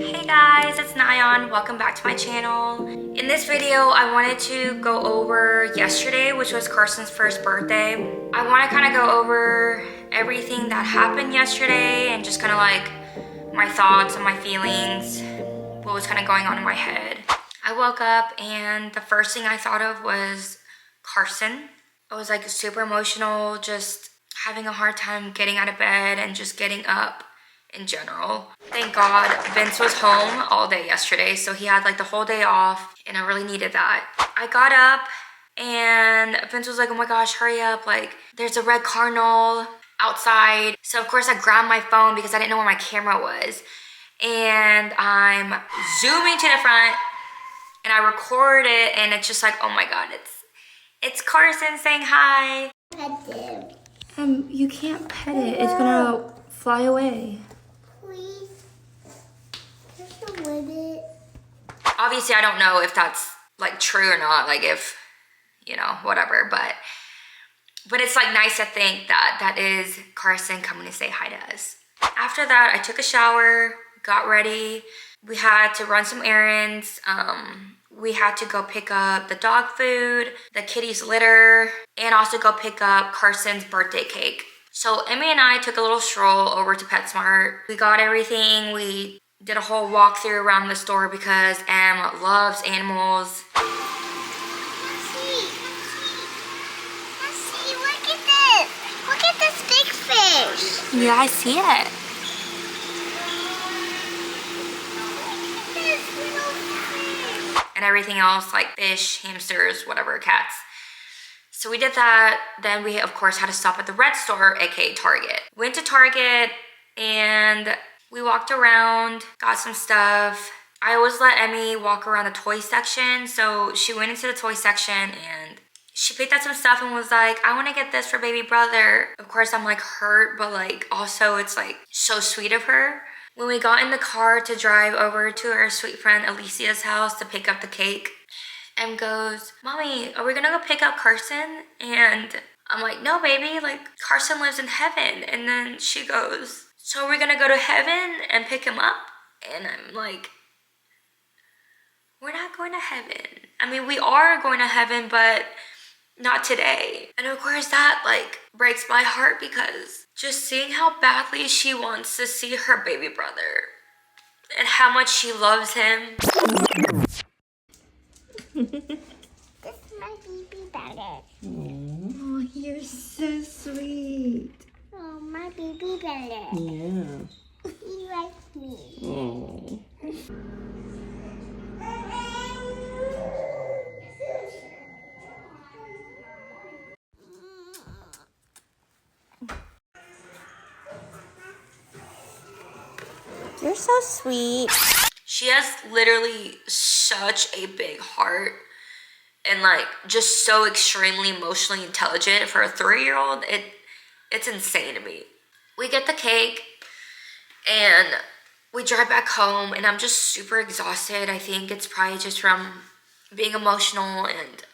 Hey guys, it's Nyan. Welcome back to my channel. In this video, I wanted to go over yesterday, which was Carson's first birthday. I want to kind of go over everything that happened yesterday and just kind of like my thoughts and my feelings, what was kind of going on in my head. I woke up and the first thing I thought of was Carson. I was like super emotional, just having a hard time getting out of bed and just getting up in general. Thank God Vince was home all day yesterday, so he had like the whole day off and I really needed that. I got up and Vince was like, oh my gosh, hurry up, like there's a red cardinal outside. So of course I grabbed my phone because I didn't know where my camera was, and I'm zooming to the front and I record it, and it's just like, oh my God, it's Carson saying hi. Pet it. You can't pet it, it's gonna fly away. Please. Just a little bit. Obviously, I don't know if that's like true or not, like if, you know, whatever, but it's like nice to think that that is Carson coming to say hi to us. After that, I took a shower, got ready. We had to run some errands. We had to go pick up the dog food, the kitty's litter, and also go pick up Carson's birthday cake. So Emmy and I took a little stroll over to PetSmart. We got everything. We did a whole walkthrough around the store because Em loves animals. Lassie, look at this. Look at this big fish. Yeah, I see it. This little fish. And everything else like fish, hamsters, whatever, cats. So we did that. Then we of course had to stop at the red store, aka Target. Went to Target and we walked around, got some stuff. I always let Emmy walk around the toy section. So she went into the toy section and she picked up some stuff and was like, I want to get this for baby brother. Of course I'm like hurt, but like also it's like so sweet of her. When we got in the car to drive over to our sweet friend Alicia's house to pick up the cake, Em goes, Mommy, are we gonna go pick up Carson? And I'm like, no baby, like Carson lives in heaven. And then she goes, so are we gonna go to heaven and pick him up? And I'm like, we're not going to heaven. I mean, we are going to heaven, but not today. And of course that like breaks my heart because just seeing how badly she wants to see her baby brother and how much she loves him. This is my baby brother. Oh, you're so sweet. Oh, my baby brother. Yeah. He likes me. Oh. You're so sweet. She has literally such a big heart and like just so extremely emotionally intelligent for a 3-year-old. It's insane to me. We get the cake and we drive back home and I'm just super exhausted. I think it's probably just from being emotional and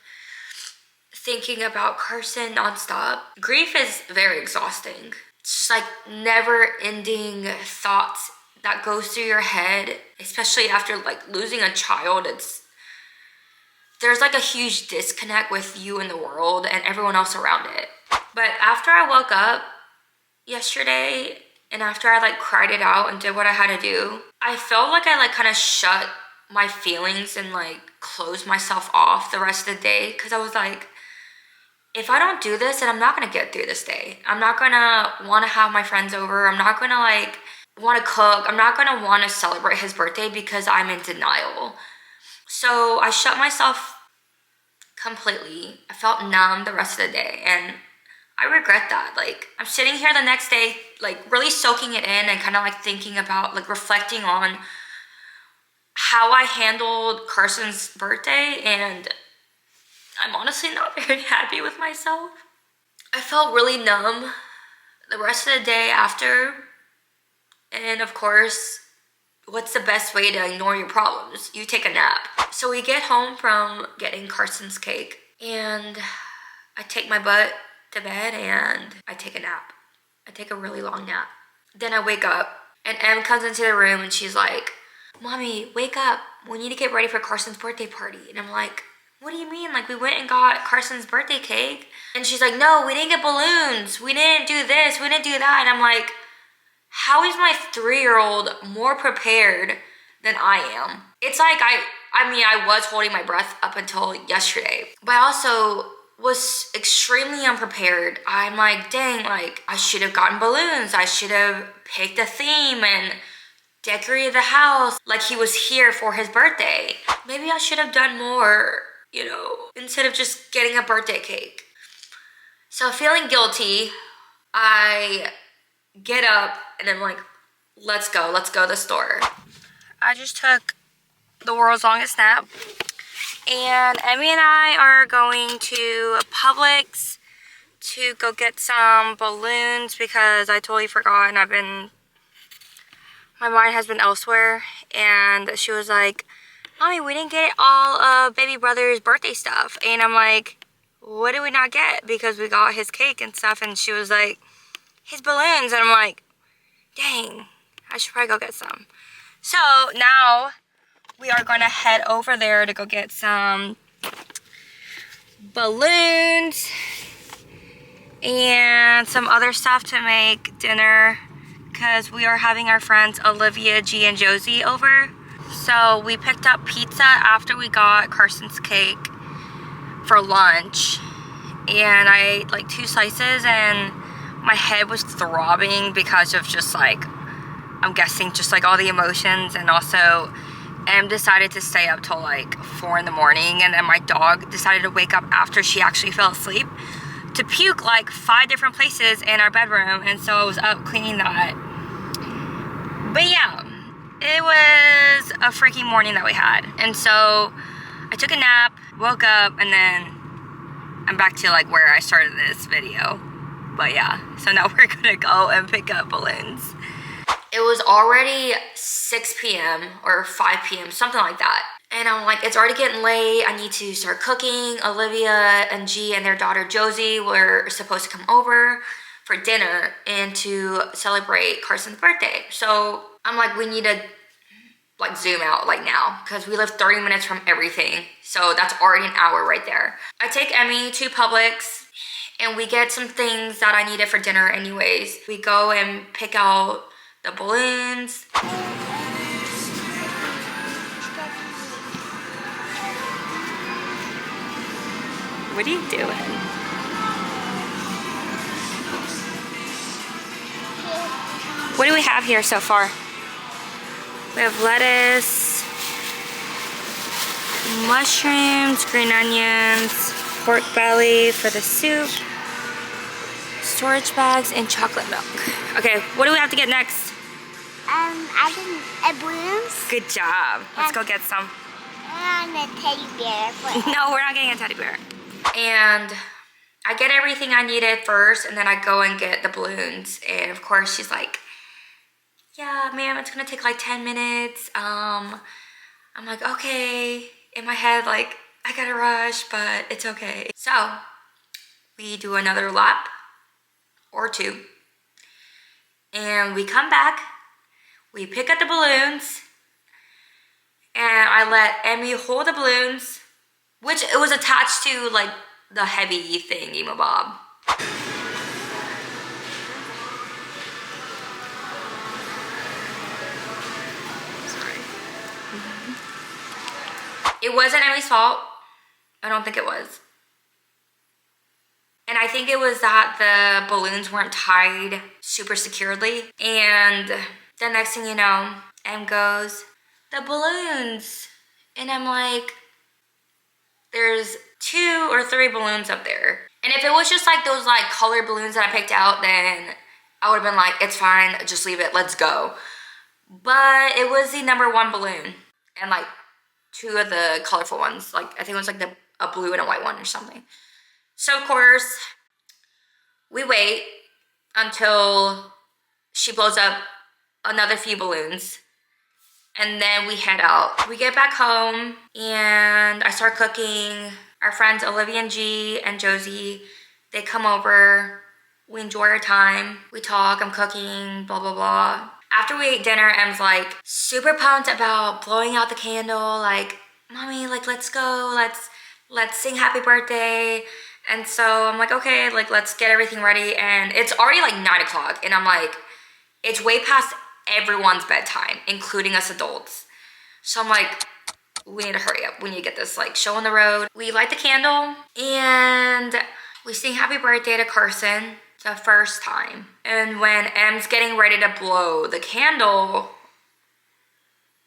thinking about Carson nonstop. Grief is very exhausting. It's just like never ending thoughts that goes through your head, especially after like losing a child. There's like a huge disconnect with you and the world and everyone else around it. But after I woke up yesterday and after I like cried it out and did what I had to do, I felt like I like kind of shut my feelings and like closed myself off the rest of the day, because I was like, if I don't do this, then I'm not gonna get through this day. I'm not gonna want to have my friends over. I'm not gonna like want to cook. I'm not gonna want to celebrate his birthday because I'm in denial. So I shut myself completely. I felt numb the rest of the day and I regret that. Like I'm sitting here the next day like really soaking it in and kind of like thinking about like reflecting on how I handled Carson's birthday, and I'm honestly not very happy with myself. I felt really numb the rest of the day after. And of course, what's the best way to ignore your problems? You take a nap. So we get home from getting Carson's cake and I take my butt to bed and I take a nap. I take a really long nap. Then I wake up and Em comes into the room and she's like, Mommy, wake up. We need to get ready for Carson's birthday party. And I'm like, what do you mean? Like, we went and got Carson's birthday cake. And she's like, no, we didn't get balloons. We didn't do this. We didn't do that. And I'm like, how is my 3-year-old more prepared than I am? It's like, I mean, I was holding my breath up until yesterday. But I also was extremely unprepared. I'm like, dang, like, I should have gotten balloons. I should have picked a theme and decorated the house like he was here for his birthday. Maybe I should have done more, you know, instead of just getting a birthday cake. So feeling guilty, I get up and I'm like, let's go to the store. I just took the world's longest nap. And Emmy and I are going to Publix to go get some balloons because I totally forgot and my mind has been elsewhere. And she was like, Mommy, we didn't get all of baby brother's birthday stuff. And I'm like, what did we not get? Because we got his cake and stuff. And she was like, his balloons. And I'm like, dang, I should probably go get some. So now we are going to head over there to go get some balloons and some other stuff to make dinner because we are having our friends Olivia, G, and Josie over. So we picked up pizza after we got Carson's cake for lunch. And I ate like 2 slices and my head was throbbing because of just like, I'm guessing just like all the emotions. And also Em decided to stay up till like 4 in the morning. And then my dog decided to wake up after she actually fell asleep to puke like 5 different places in our bedroom. And so I was up cleaning that. But yeah, it was a freaking morning that we had. And so I took a nap, woke up, and then I'm back to like where I started this video. But yeah, so now we're gonna go and pick up balloons. It was already 6 p.m. or 5 p.m., something like that. And I'm like, it's already getting late. I need to start cooking. Olivia and G and their daughter Josie were supposed to come over for dinner and to celebrate Carson's birthday. So I'm like, we need to like zoom out like now because we live 30 minutes from everything. So that's already an hour right there. I take Emmy to Publix and we get some things that I needed for dinner anyways. We go and pick out the balloons. What are you doing? What do we have here so far? We have lettuce, mushrooms, green onions, pork belly for the soup, storage bags, and chocolate milk. Okay, what do we have to get next? I think balloons. Good job. Let's go get some. And a teddy bear. No, we're not getting a teddy bear. And I get everything I needed first, and then I go and get the balloons. And of course, she's like, yeah, ma'am, it's gonna take like 10 minutes. I'm like, okay. In my head, like, I gotta rush, but it's okay. So, we do another lap or 2. And we come back, we pick up the balloons, and I let Emmy hold the balloons, which it was attached to like the heavy thingy bob. It wasn't Emmy's fault. I don't think it was. And I think it was that the balloons weren't tied super securely. And the next thing you know, Em goes, the balloons. And I'm like, there's 2 or 3 balloons up there. And if it was just like those like colored balloons that I picked out, then I would have been like, it's fine, just leave it, let's go. But it was the number 1 balloon. And like 2 of the colorful ones. Like I think it was like a blue and a white one or something. So of course, we wait until she blows up another few balloons. And then we head out. We get back home and I start cooking. Our friends Olivia and G and Josie, they come over. We enjoy our time. We talk, I'm cooking, blah, blah, blah. After we ate dinner, Em's like super pumped about blowing out the candle. Like, mommy, like let's go, let's sing happy birthday. And so I'm like, okay, like let's get everything ready. And it's already like 9 o'clock, and I'm like, it's way past everyone's bedtime, including us adults. So I'm like, we need to hurry up. We need to get this like show on the road. We light the candle and we sing happy birthday to Carson the first time. And when Em's getting ready to blow the candle,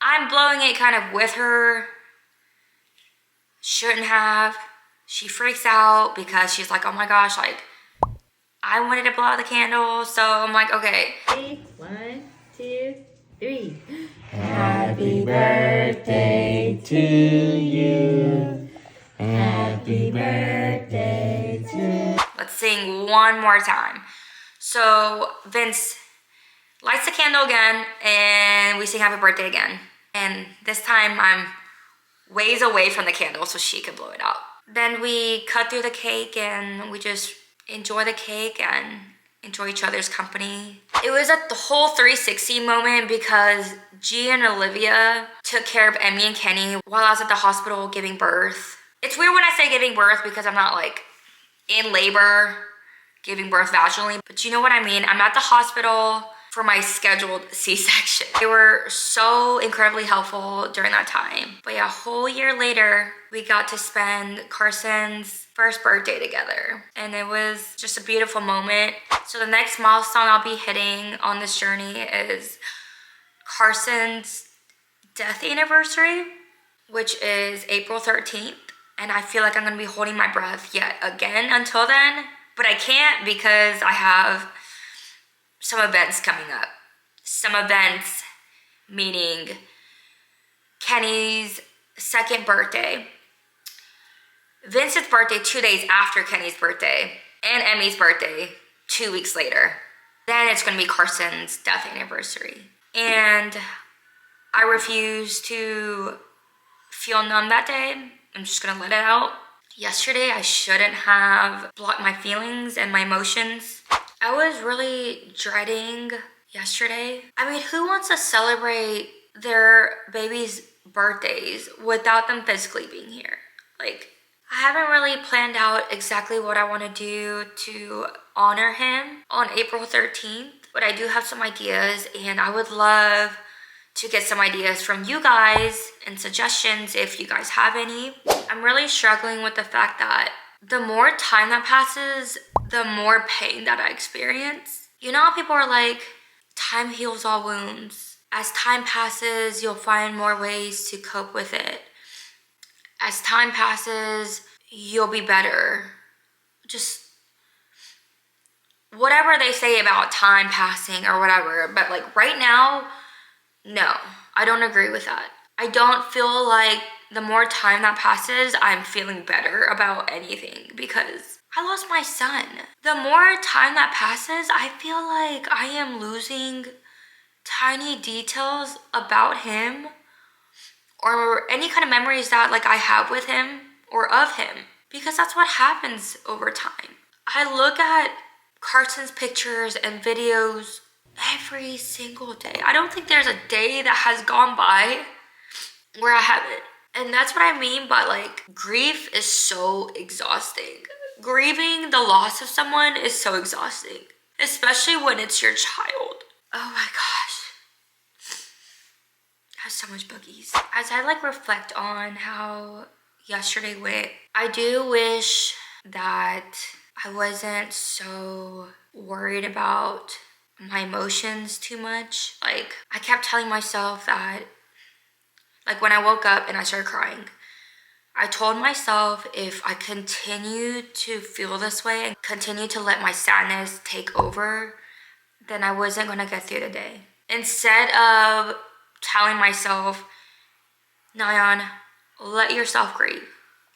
I'm blowing it kind of with her. Shouldn't have. She freaks out because she's like, oh my gosh, like I wanted to blow out the candle. So I'm like, okay. 1, 2, 3. Happy birthday to you. Happy birthday to. Let's sing one more time. So Vince lights the candle again and we sing happy birthday again. And this time I'm ways away from the candle so she can blow it out. Then we cut through the cake and we just enjoy the cake and enjoy each other's company. It was a whole 360 moment because G and Olivia took care of Emmy and Kenny while I was at the hospital giving birth. It's weird when I say giving birth because I'm not like in labor, giving birth vaginally, but you know what I mean. I'm at the hospital for my scheduled C-section. They were so incredibly helpful during that time. But yeah, a whole year later, we got to spend Carson's first birthday together. And it was just a beautiful moment. So the next milestone I'll be hitting on this journey is Carson's death anniversary, which is April 13th. And I feel like I'm gonna be holding my breath yet again until then. But I can't because I have some events coming up. Some events meaning Kenny's second birthday, Vincent's birthday 2 days after Kenny's birthday, and Emmy's birthday 2 weeks later. Then it's gonna be Carson's death anniversary. And I refuse to feel numb that day. I'm just gonna let it out. Yesterday, I shouldn't have blocked my feelings and my emotions. I was really dreading yesterday. I mean, who wants to celebrate their baby's birthdays without them physically being here? Like, I haven't really planned out exactly what I want to do to honor him on April 13th, but I do have some ideas, and I would love to get some ideas from you guys and suggestions if you guys have any. I'm really struggling with the fact that the more time that passes, the more pain that I experience. You know how people are like, time heals all wounds. As time passes, you'll find more ways to cope with it. As time passes, you'll be better. Just whatever they say about time passing or whatever. But like right now, no, I don't agree with that. I don't feel like the more time that passes, I'm feeling better about anything because I lost my son. The more time that passes, I feel like I am losing tiny details about him or any kind of memories that like I have with him or of him, because that's what happens over time. I look at Carson's pictures and videos every single day. I don't think there's a day that has gone by where I haven't. And that's what I mean by like, grief is so exhausting. Grieving the loss of someone is so exhausting, especially when it's your child. Oh my gosh. I have so much boogies. As I like reflect on how yesterday went, I do wish that I wasn't so worried about my emotions too much. Like, I kept telling myself that, like when I woke up and I started crying, I told myself if I continue to feel this way and continue to let my sadness take over, then I wasn't gonna get through the day. Instead of telling myself, Nayan, let yourself grieve.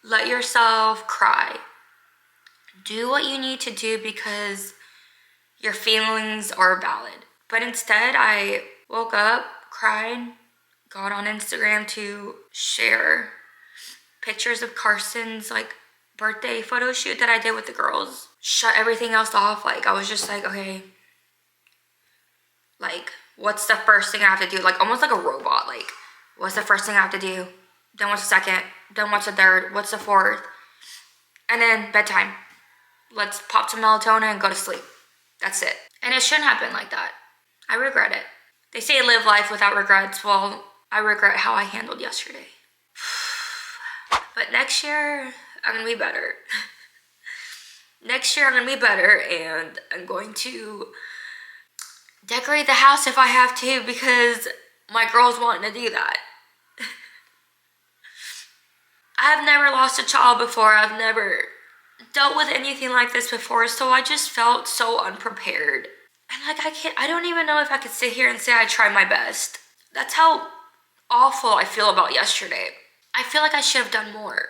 Let yourself cry. Do what you need to do because your feelings are valid. But instead, I woke up, cried, got on Instagram to share pictures of Carson's like birthday photo shoot that I did with the girls. Shut everything else off. Like, I was just like, okay, like what's the first thing I have to do? Like almost like a robot. Like, what's the first thing I have to do? Then what's the second? Then what's the third? What's the fourth? And then bedtime. Let's pop some melatonin and go to sleep. That's it. And it shouldn't happen like that. I regret it. They say live life without regrets. Well, I regret how I handled yesterday. But next year, I'm gonna be better. Next year, I'm gonna be better, and I'm going to decorate the house if I have to, because my girl's wanting to do that. I've never lost a child before. I've never dealt with anything like this before, so I just felt so unprepared. And like, I don't even know if I could sit here and say I tried my best. That's how awful I feel about yesterday. I feel like I should have done more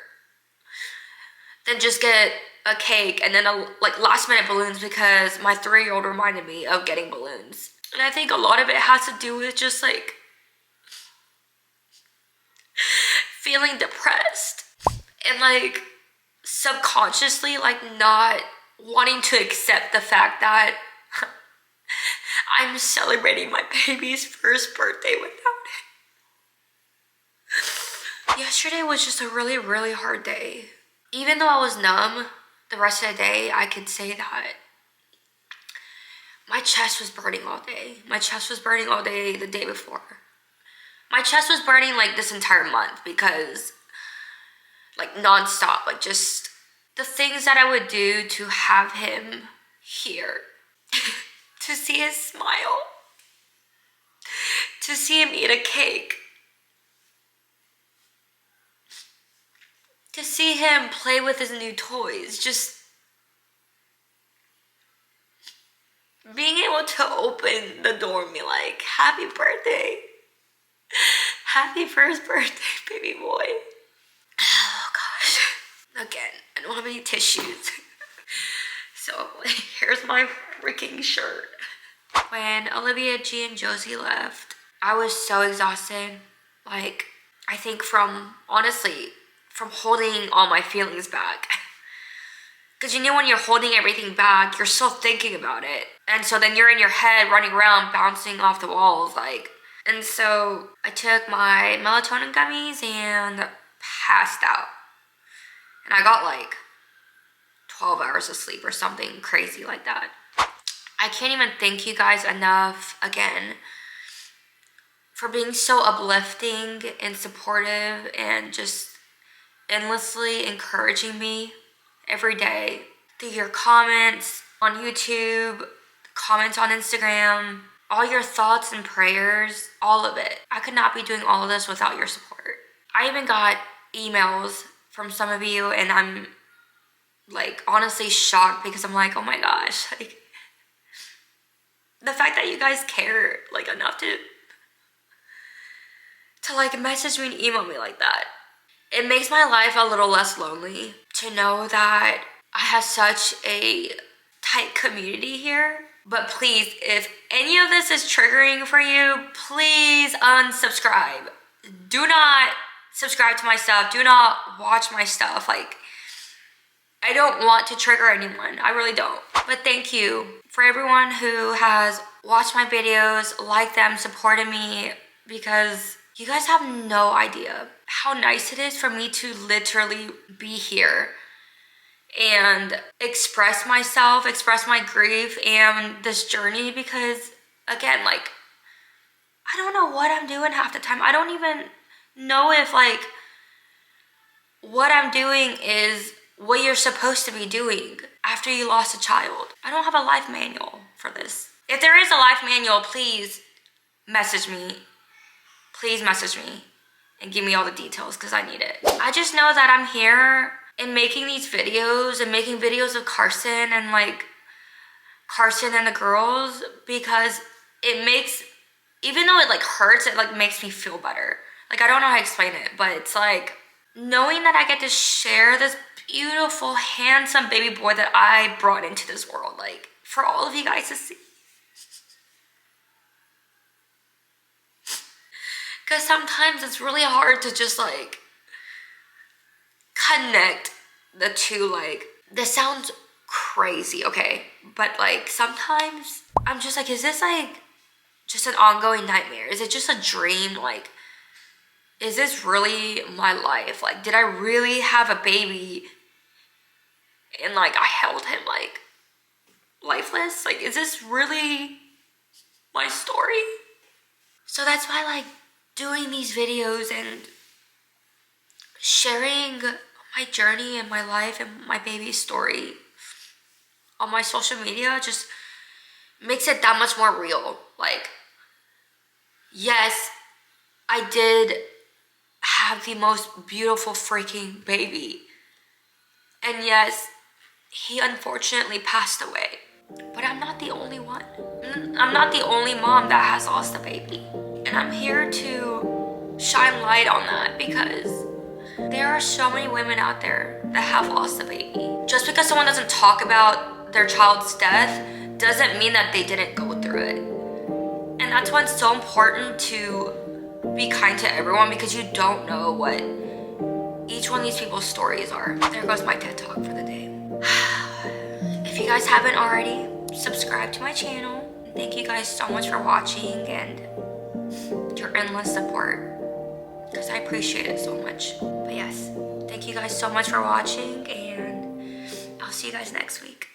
than just get a cake and then like last minute balloons, because my 3-year-old reminded me of getting balloons. And I think a lot of it has to do with just like feeling depressed and like subconsciously like not wanting to accept the fact that I'm celebrating my baby's first birthday without it. Yesterday was just a really, really hard day. Even though I was numb the rest of the day, I could say that my chest was burning all day. My chest was burning all day the day before. My chest was burning like this entire month, because like nonstop, like just the things that I would do to have him here, to see his smile, to see him eat a cake, to see him play with his new toys, just being able to open the door and be like, happy birthday. Happy first birthday, baby boy. Oh gosh. Again, I don't have any tissues. So here's my freaking shirt. When Olivia, G, and Josie left, I was so exhausted. Like, I think honestly, from holding all my feelings back. Because you know when you're holding everything back, you're still thinking about it. And so then you're in your head running around, bouncing off the walls, like. And so I took my melatonin gummies and passed out. And I got like 12 hours of sleep or something crazy like that. I can't even thank you guys enough, again, for being so uplifting and supportive and just endlessly encouraging me every day through your comments on YouTube, comments on Instagram, all your thoughts and prayers, all of it. I could not be doing all of this without your support. I even got emails from some of you, and I'm like honestly shocked, because I'm like, oh my gosh, like the fact that you guys care like enough to like message me and email me like that. It makes my life a little less lonely to know that I have such a tight community here. But please, if any of this is triggering for you, please unsubscribe. Do not subscribe to my stuff. Do not watch my stuff. Like, I don't want to trigger anyone. I really don't. But thank you for everyone who has watched my videos, liked them, supported me, because you guys have no idea how nice it is for me to literally be here and express myself, express my grief and this journey, because again, like, I don't know what I'm doing half the time. I don't even know if like what I'm doing is what you're supposed to be doing after you lost a child. I don't have a life manual for this. If there is a life manual, please message me. Please message me and give me all the details, because I need it. I just know that I'm here and making these videos and making videos of Carson and like Carson and the girls, because it makes, even though it like hurts, it like makes me feel better. Like, I don't know how to explain it, but it's like knowing that I get to share this beautiful, handsome baby boy that I brought into this world, like for all of you guys to see. Because sometimes it's really hard to just like connect the two. Like, this sounds crazy, okay? But like sometimes I'm just like, is this like just an ongoing nightmare? Is it just a dream? Like, is this really my life? Like, did I really have a baby and like I held him like lifeless? Like, is this really my story? So that's why I like doing these videos and sharing my journey and my life and my baby's story on my social media just makes it that much more real. Like, yes, I did have the most beautiful freaking baby. And yes, he unfortunately passed away. But I'm not the only one. I'm not the only mom that has lost a baby. And I'm here to shine light on that because there are so many women out there that have lost a baby. Just because someone doesn't talk about their child's death doesn't mean that they didn't go through it. And that's why it's so important to be kind to everyone, because you don't know what each one of these people's stories are. There goes my TED Talk for the day. If you guys haven't already, subscribe to my channel. Thank you guys so much for watching and your endless support, because I appreciate it so much. But yes, thank you guys so much for watching, and I'll see you guys next week.